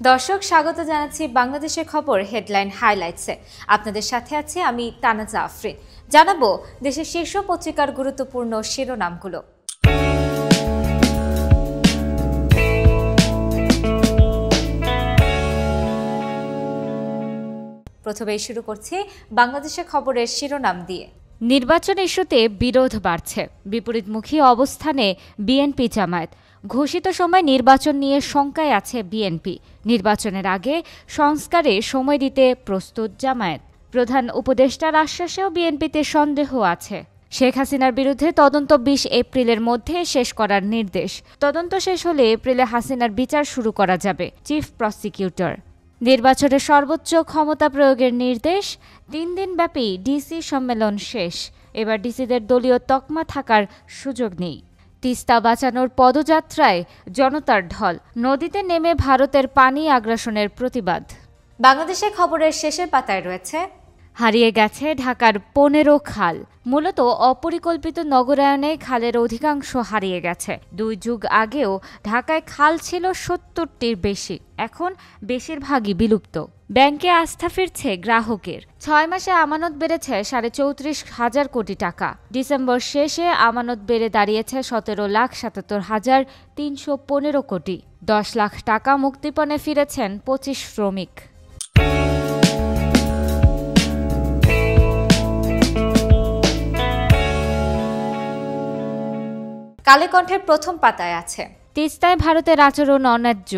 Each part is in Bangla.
দর্শক স্বাগত জানাচ্ছি বাংলাদেশের খবর হেডলাইন হাইলাইটসে। আপনাদের সাথে আছি আমি তানাজা আফরিন। জানাবো দেশের শীর্ষ পত্রিকার গুরুত্বপূর্ণ শিরোনামগুলো। প্রথমেই শুরু করছি বাংলাদেশের খবরের শিরোনাম দিয়ে। নির্বাচন ইস্যুতে বিরোধ বাড়ছে, বিপরীতমুখী অবস্থানে বিএনপি জামায়াত। ঘোষিত সময় নির্বাচন নিয়ে শঙ্কায় আছে বিএনপি। নির্বাচনের আগে সংস্কারে সময় দিতে প্রস্তুত জামায়াত। প্রধান উপদেষ্টার আশ্বাসেও বিএনপিতে সন্দেহ আছে। শেখ হাসিনার বিরুদ্ধে তদন্ত ২০ এপ্রিলের মধ্যে শেষ করার নির্দেশ। তদন্ত শেষ হলে এপ্রিলে হাসিনার বিচার শুরু করা যাবে, চিফ প্রসিকিউটর। নির্বাচনে সর্বোচ্চ ক্ষমতা প্রয়োগের নির্দেশ। ৩ দিনব্যাপী ডিসি সম্মেলন শেষ। এবার ডিসিদের দলীয় তকমা থাকার সুযোগ নেই। তিস্তা বাঁচানোর পদযাত্রায় জনতার ঢল। নদীতে নেমে ভারতের পানি আগ্রাসনের প্রতিবাদ। বাংলাদেশের খবরের শেষের পাতায় রয়েছে হারিয়ে গেছে ঢাকার ১৫ খাল। মূলত অপরিকল্পিত নগরায়নে খালের অধিকাংশ হারিয়ে গেছে। ২ যুগ আগেও ঢাকায় খাল ছিল ৭০টির বেশি, এখন বেশিরভাগই বিলুপ্ত। ব্যাংকে আস্থা ফিরছে গ্রাহকের। ৬ মাসে আমানত বেড়েছে ৩৫,০০০ কোটি টাকা। ডিসেম্বর শেষে আমানত বেড়ে দাঁড়িয়েছে ১৭,৭৭,৩১৫ কোটি। ১০ লাখ টাকা মুক্তিপণে ফিরেছেন ২৫ শ্রমিক। কালে কণ্ঠের প্রথম পাতায় আছে তিস্তায় ভারতের আচরণ অন্যায্য।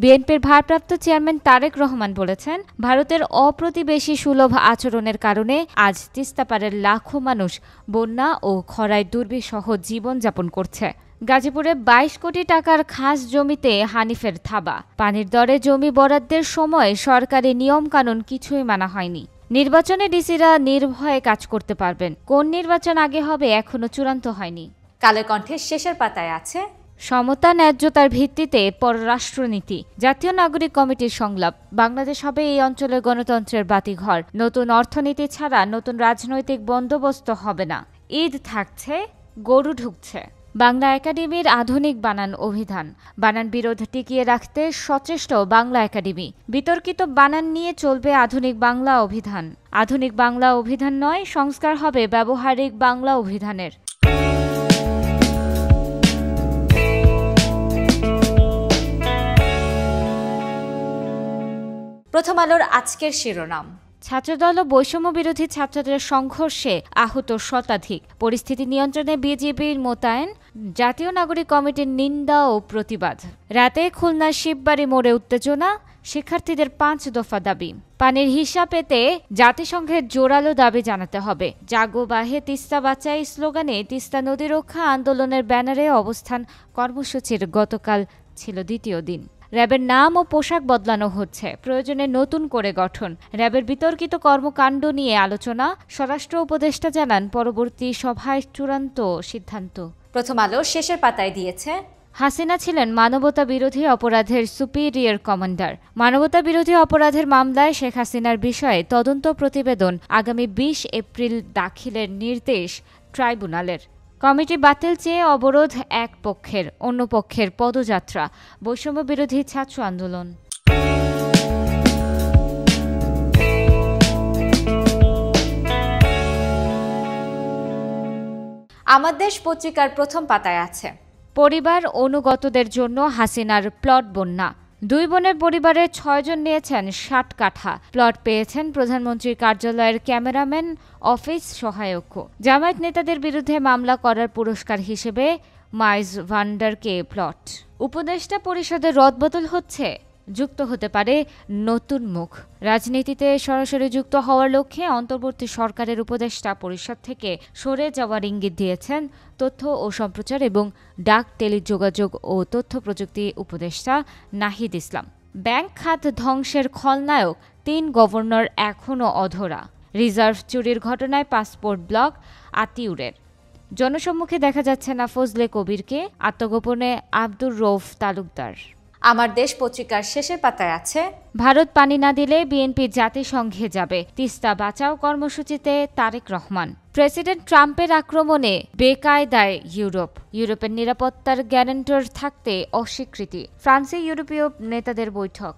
বিএনপির ভারপ্রাপ্ত চেয়ারম্যান তারেক রহমান বলেছেন, ভারতের অপ্রতিবেশী সুলভ আচরণের কারণে আজ তিস্তাপাড়ের লাখো মানুষ বন্যা ও খরায় দুর্বিষহ জীবনযাপন করছে। গাজীপুরে ২২ কোটি টাকার খাস জমিতে হানিফের থাবা। পানির দরে জমি বরাদ্দের সময় সরকারি নিয়মকানুন কিছুই মানা হয়নি। নির্বাচনে ডিসিরা নির্ভয়ে কাজ করতে পারবেন। কোন নির্বাচন আগে হবে এখনো চূড়ান্ত হয়নি। কালের কণ্ঠের শেষের পাতায় আছে সমতা ন্যায্যতার ভিত্তিতে পররাষ্ট্রনীতি। জাতীয় নাগরিক কমিটির সংলাপ। বাংলাদেশ হবে এই অঞ্চলের গণতন্ত্রের বাতিঘর। নতুন অর্থনীতি ছাড়া নতুন রাজনৈতিক বন্দোবস্ত হবে না। ঈদ থাকছে, গরু ঢুকছে। বাংলা একাডেমির আধুনিক বানান অভিধান। বানান বিরোধ টিকিয়ে রাখতে সচেষ্ট বাংলা একাডেমি। বিতর্কিত বানান নিয়ে চলবে আধুনিক বাংলা অভিধান। আধুনিক বাংলা অভিধান নয়, সংস্কার হবে ব্যবহারিক বাংলা অভিধানের। প্রথম আলোর আজকের শিরোনাম, ছাত্রদল ও বৈষম্য বিরোধী ছাত্রদের সংঘর্ষে আহত শতাধিক। পরিস্থিতি নিয়ন্ত্রণে বিজিবির মোতায়েন। জাতীয় নাগরিক কমিটির নিন্দা ও প্রতিবাদ। রাতে খুলনার শিববাড়ি মোড়ে উত্তেজনা। শিক্ষার্থীদের ৫ দফা দাবি। পানির হিসাব পেতে জাতিসংঘের জোরালো দাবি জানাতে হবে। জাগো বাহে তিস্তা বাঁচাই স্লোগানে তিস্তা নদী রক্ষা আন্দোলনের ব্যানারে অবস্থান কর্মসূচির গতকাল ছিল দ্বিতীয় দিন। র্যাবের নাম ও পোশাক বদলানো হচ্ছে, প্রয়োজনে নতুন করে গঠন। র্যাবের বিতর্কিত কর্মকাণ্ড নিয়ে আলোচনা। স্বরাষ্ট্র উপদেষ্টা জানান, পরবর্তী সভায় চূড়ান্ত সিদ্ধান্ত। প্রথম আলো শেষের পাতায় দিয়েছে হাসিনা ছিলেন মানবতা বিরোধী অপরাধের সুপিরিয়র কমান্ডার। মানবতা বিরোধী অপরাধের মামলায় শেখ হাসিনার বিষয়ে তদন্ত প্রতিবেদন আগামী ২০ এপ্রিল দাখিলের নির্দেশ ট্রাইব্যুনালের। কমিটি বাতিল চেয়ে অবরোধ এক পক্ষের, অন্য পক্ষের পদযাত্রা। বৈষম্য বিরোধী ছাত্র আন্দোলন। আমার দেশ পত্রিকার প্রথম পাতায় আছে পরিবার অনুগতদের জন্য হাসিনার প্লট বন্যা। ২ বোনের পরিবারের ৬ জন নিয়েছেন ৬০ কাঠা। প্লট পেয়েছেন প্রধানমন্ত্রীর কার্যালয়ের ক্যামেরাম্যান অফিস সহায়ক। জামায়াত নেতাদের বিরুদ্ধে মামলা করার পুরস্কার হিসেবে মাইজ ভান্ডারকে প্লট। উপদেষ্টা পরিষদের রদবদল হচ্ছে, যুক্ত হতে পারে নতুন মুখ। রাজনীতিতে সরাসরি যুক্ত হওয়ার লক্ষ্যে অন্তর্বর্তী সরকারের উপদেষ্টা পরিষদ থেকে সরে যাওয়ার ইঙ্গিত দিয়েছেন তথ্য ও সম্প্রচার এবং ডাক টেলিযোগাযোগ ও তথ্য প্রযুক্তি উপদেষ্টা নাহিদ ইসলাম। ব্যাংক খাত ধ্বংসের খলনায়ক ৩ গভর্নর এখনও অধরা। রিজার্ভ চুরির ঘটনায় পাসপোর্ট ব্লক আতিউরের। জনসম্মুখে দেখা যাচ্ছে না ফজলে কবিরকে, আত্মগোপনে আব্দুর রৌফ তালুকদার। আমার দেশ পত্রিকার শেষের পাতায় আছে ভারত পানি না দিলে বিএনপি জাতিসংঘে যাবে। তিস্তা বাঁচাও কর্মসূচিতে তারেক রহমান। প্রেসিডেন্ট ট্রাম্পের আক্রমণে বেকায়দায় ইউরোপ। ইউরোপের নিরাপত্তার গ্যারান্টর থাকতে অস্বীকৃতি। ফ্রান্সে ইউরোপীয় নেতাদের বৈঠক।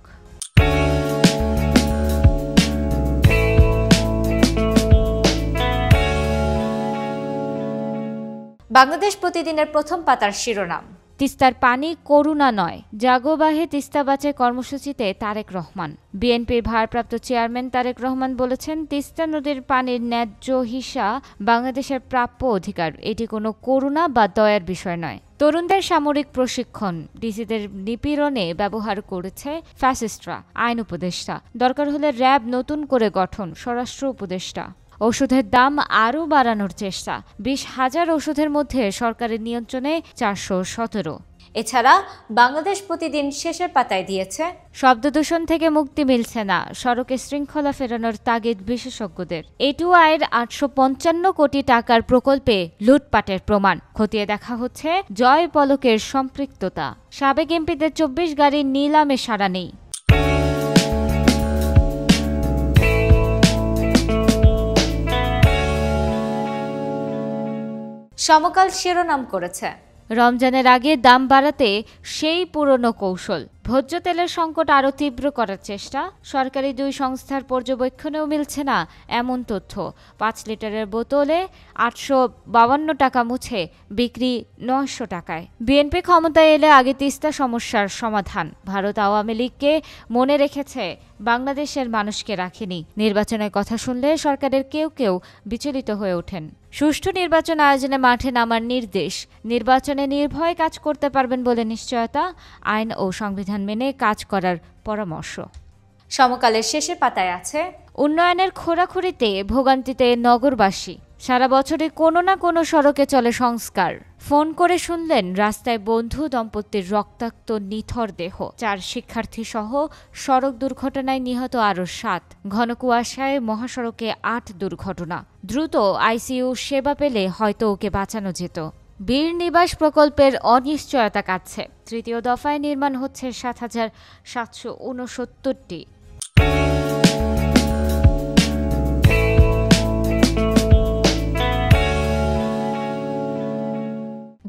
বাংলাদেশ প্রতিদিনের প্রথম পাতার শিরোনাম, তিস্তার পানি করুণা নয়, জাগোবাহে তিস্তা বাঁচায় কর্মসূচিতে তারেক রহমান। বিএনপির ভারপ্রাপ্ত চেয়ারম্যান তারেক রহমান বলেছেন, তিস্তা নদীর পানির ন্যায্য হিসা বাংলাদেশের প্রাপ্য অধিকার, এটি কোনো করুণা বা দয়ার বিষয় নয়। তরুণদের সামরিক প্রশিক্ষণ, ডিসিদের নিপীড়নে ব্যবহার করেছে ফ্যাসিস্টরা, আইন উপদেষ্টা। দরকার হলে র্যাব নতুন করে গঠন, স্বরাষ্ট্র উপদেষ্টা। ওষুধের দাম আরও বাড়ানোর চেষ্টা, 20,000 ওষুধের মধ্যে সরকারের নিয়ন্ত্রণে 417। এছাড়া বাংলাদেশ প্রতিদিন শেষের পাতায় দিয়েছে, শব্দদূষণ থেকে মুক্তি মিলছে না, সড়কে শৃঙ্খলা ফেরানোর তাগিদ বিশেষজ্ঞদের। এটুআইয়ের 855 কোটি টাকার প্রকল্পে লুটপাটের প্রমাণ, খতিয়ে দেখা হচ্ছে জয় পলকের সম্পৃক্ততা। সাবেক এমপিদের 24 গাড়ির নিলামে সাড়া নেই। সমকাল শিরোনাম করেছে, রমজানের আগে দাম বাড়াতে সেই পুরনো কৌশল, ভোজ্য তেলের সংকট আরও তীব্র করার চেষ্টা। সরকারি 2 সংস্থার পর্যবেক্ষণেও মিলছে না এমন তথ্য। 5 লিটারের বোতলে 852 টাকা মুছে বিক্রি 900 টাকায়। বিএনপি ক্ষমতায় এলে আগে তিস্তা সমস্যার সমাধান, ভারত আওয়ামী লীগকে মনে রেখেছে, বাংলাদেশের মানুষকে রাখেনি। নির্বাচনের কথা শুনলে সরকারের কেউ কেউ বিচলিত হয়ে ওঠেন। সুষ্ঠু নির্বাচন আয়োজনে মাঠে নামার নির্দেশ, নির্বাচনে নির্ভয়ে কাজ করতে পারবেন বলে নিশ্চয়তা, আইন ও সংবিধান মেনে কাজ করার পরামর্শ। সমকালের শেষের পাতায় আছে, উন্নয়নের খোরাখুরিতে ভোগান্তিতে নগরবাসী, সারা বছরে কোনো না কোনো সড়কে চলে সংস্কার। ফোন করে শুনলেন রাস্তায় বন্ধু দম্পতির রক্তাক্ত নিথর দেহ। 4 শিক্ষার্থী সহ সড়ক দুর্ঘটনায় নিহত আরও 7। ঘন কুয়াশায় মহাসড়কে 8 দুর্ঘটনা। দ্রুত আইসিইউ সেবা পেলে হয়তো ওকে বাঁচানো যেত। বীর নিবাস প্রকল্পের অনিশ্চয়তা কাটছে, 3য় দফায় নির্মাণ হচ্ছে 7,769টি।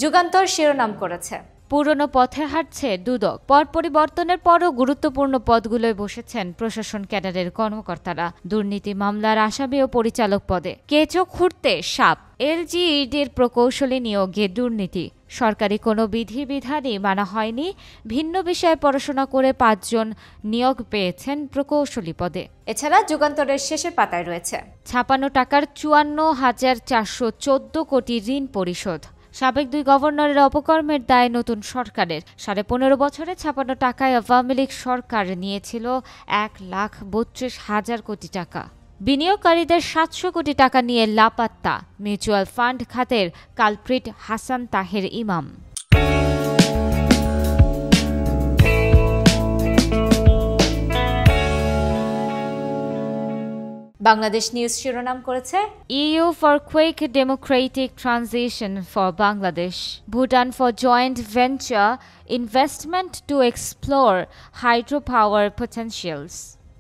যুগান্তর শিরোনাম করেছে, পুরনো পথে হাঁটছে দুদক, পট পরিবর্তনের পরও গুরুত্বপূর্ণ পদগুলোয় বসেছেন প্রশাসন ক্যাডারের কর্মকর্তারা। দুর্নীতি মামলার আসামি ও পরিচালক পদে কেঁচো খুঁড়তে সাপ, এলজিইডির প্রকৌশলী নিয়োগে দুর্নীতি, সরকারি কোনো বিধিবিধানই মানা হয়নি। ভিন্ন বিষয়ে পড়াশোনা করে 5 জন নিয়োগ পেয়েছেন প্রকৌশলী পদে। এছাড়া যুগান্তরের শেষের পাতায় রয়েছে, 56 টাকার 54,414 কোটি ঋণ পরিশোধ। সাবেক 2 গভর্নরের অপকর্মের দায় নতুন সরকারের। 15.5 বছরে 56 টাকায় আওয়ামী লীগ সরকার নিয়েছিল 1,32,000 কোটি টাকা। বিনিয়োগকারীদের 700 কোটি টাকা নিয়ে লাপাত্তা মিউচুয়াল ফান্ড খাতের কালপ্রিট হাসান তাহের ইমাম। বাংলাদেশ নিউজ শিরোনাম করেছে, EU for quick democratic transition for Bangladesh, Bhutan for joint venture investment to explore hydropower potentials.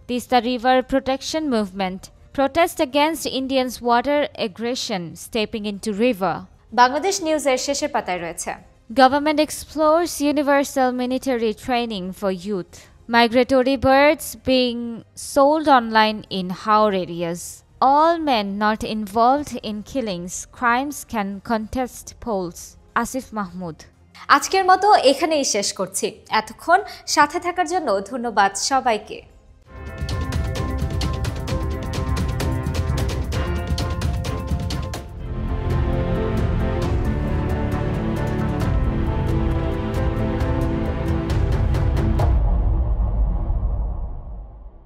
Tista River Protection Movement, protest against Indians' water aggression stepping into river. Bangladesh নিউজের শেষের পাতায় রয়েছে, Government explores universal military training for youth. Migratory birds being sold online in Haur areas. All men not involved in killings, crimes can contest polls. Asif Mahmud. আজকের মতো এখানেই শেষ করছি। এতক্ষণ সাথে থাকার জন্য ধন্যবাদ সবাইকে।